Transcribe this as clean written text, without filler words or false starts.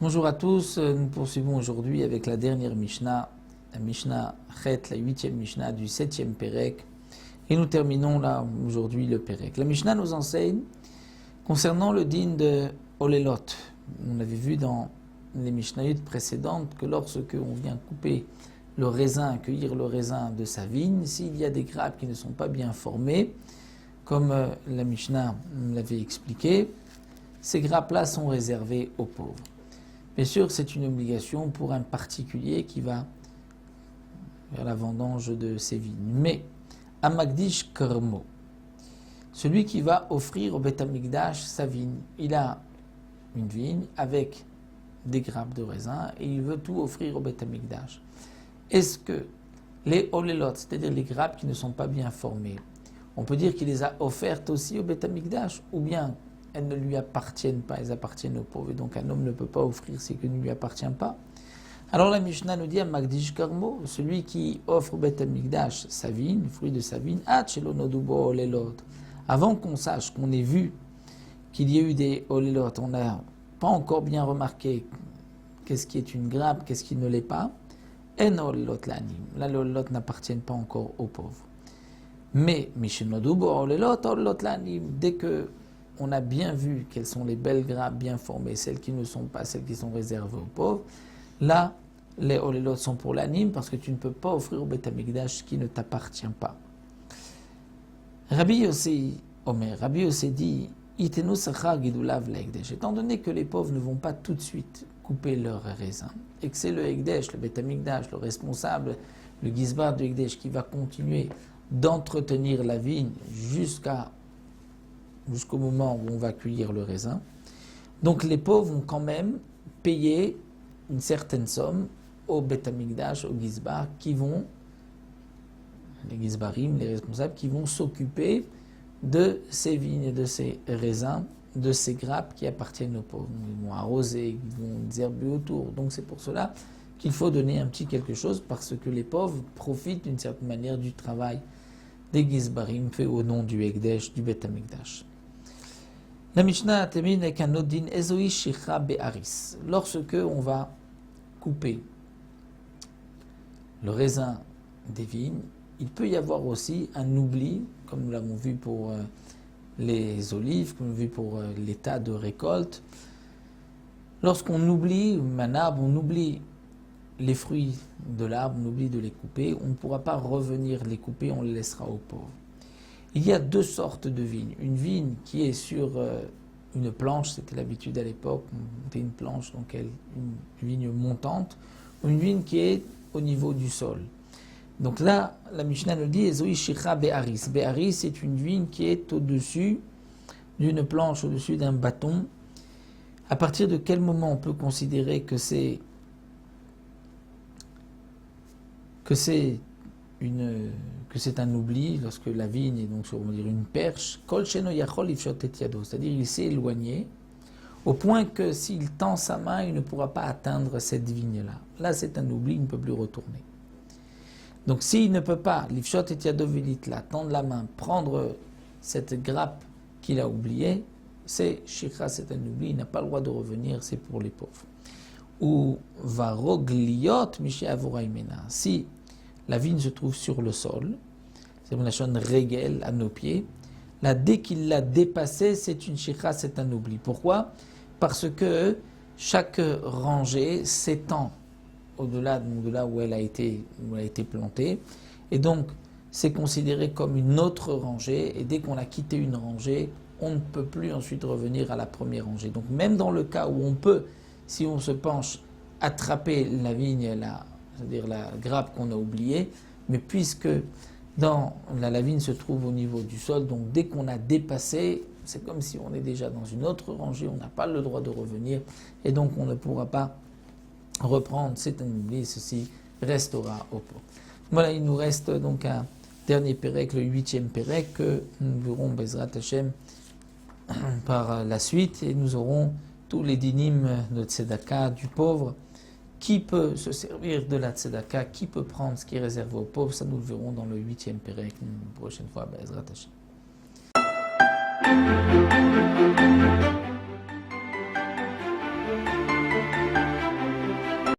Bonjour à tous, nous poursuivons aujourd'hui avec la dernière Mishnah, la Mishnah Chet, la 8e Mishnah du 7e Perek, et nous terminons là aujourd'hui le Perek. La Mishnah nous enseigne concernant le din de Olelot. On avait vu dans les Mishnayot précédentes que lorsque on vient couper le raisin, cueillir le raisin de sa vigne, s'il y a des grappes qui ne sont pas bien formées, comme la Mishnah l'avait expliqué, ces grappes-là sont réservées aux pauvres. Bien sûr, c'est une obligation pour un particulier qui va vers la vendange de ses vignes. Mais, Amagdish Kermo, celui qui va offrir au Beth Amikdash sa vigne, il a une vigne avec des grappes de raisin et il veut tout offrir au Beth Amikdash. Est-ce que les olelot, c'est-à-dire les grappes qui ne sont pas bien formées, on peut dire qu'il les a offertes aussi au Beth Amikdash, ou bien elles ne lui appartiennent pas, elles appartiennent aux pauvres. Et donc un homme ne peut pas offrir ce qui ne lui appartient pas. Alors la Mishnah nous dit à Magdish Karmo, celui qui offre au Beth Amikdash sa vigne, le fruit de sa vigne, avant qu'on sache, qu'on ait vu qu'il y a eu des olelot, on n'a pas encore bien remarqué qu'est-ce qui est une grappe, qu'est-ce qui ne l'est pas, en olelot l'anim. Là, les olelot n'appartiennent pas encore aux pauvres. Mais dès que on a bien vu quelles sont les belles grappes bien formées, celles qui ne sont pas, celles qui sont réservées aux pauvres, là, les olelot sont pour l'anime parce que tu ne peux pas offrir au Beth Amikdash ce qui ne t'appartient pas. Rabbi Yossi dit, étant donné que les pauvres ne vont pas tout de suite couper leurs raisins, et que c'est le Hekdesh, le Beth Amikdash, le responsable, le Gizbar du Hekdesh qui va continuer d'entretenir la vigne jusqu'au moment où on va cueillir le raisin. Donc les pauvres vont quand même payer une certaine somme au Beth Amikdash, au Gizbar, les Gizbarim, les responsables, qui vont s'occuper de ces vignes, de ces raisins, de ces grappes qui appartiennent aux pauvres. Ils vont arroser, ils vont désherber autour. Donc c'est pour cela qu'il faut donner un petit quelque chose, parce que les pauvres profitent d'une certaine manière du travail des Gizbarim fait au nom du Hekdesh, du Beth Amikdash. La Mishnah termine avec un autre din, Ezoi Shicha Be'aris. Lorsque on va couper le raisin des vignes, il peut y avoir aussi un oubli, comme nous l'avons vu pour les olives, comme nous l'avons vu pour l'état de récolte. Lorsqu'on oublie un arbre, on oublie les fruits de l'arbre, on oublie de les couper, on ne pourra pas revenir les couper, on les laissera aux pauvres. Il y a deux sortes de vignes. Une vigne qui est sur une planche, c'était l'habitude à l'époque, on montait une planche, donc une vigne montante, ou une vigne qui est au niveau du sol. Donc là, la Mishnah nous dit Ezoi Shicha Be'aris. Be'aris, c'est une vigne qui est au-dessus d'une planche, au-dessus d'un bâton. À partir de quel moment on peut considérer que c'est un oubli, lorsque la vigne est donc sur, on va dire, une perche, c'est-à-dire il s'est éloigné, au point que s'il tend sa main, il ne pourra pas atteindre cette vigne-là. Là, c'est un oubli, il ne peut plus retourner. Donc s'il ne peut pas, l'ifshot et yadovilitla, tendre la main, prendre cette grappe qu'il a oubliée, c'est shikha, c'est un oubli, il n'a pas le droit de revenir, c'est pour les pauvres. Ou varogliot miché avoraimena. Si la vigne se trouve sur le sol, c'est une lachon régel à nos pieds, là dès qu'il l'a dépassé, c'est une shikha, c'est un oubli. Pourquoi? Parce que chaque rangée s'étend au-delà où elle a été plantée, et donc c'est considéré comme une autre rangée, et dès qu'on a quitté une rangée, on ne peut plus ensuite revenir à la première rangée. Donc même dans le cas où on peut, si on se penche, attraper la vigne, c'est-à-dire la grappe qu'on a oubliée, mais puisque la vigne se trouve au niveau du sol, donc dès qu'on a dépassé, c'est comme si on est déjà dans une autre rangée, on n'a pas le droit de revenir, et donc on ne pourra pas reprendre, c'est un oubli, ceci restera au pauvre. Voilà, il nous reste donc un dernier Pérec, le 8e Pérec, que nous verrons Bezrat Hashem par la suite, et nous aurons tous les dinim de Tzedaka du pauvre. Qui peut se servir de la Tzedaka, qui peut prendre ce qui est réservé aux pauvres, ça nous le verrons dans le 8e Pérec, une prochaine fois, Bezrat Hashem. Shabbat.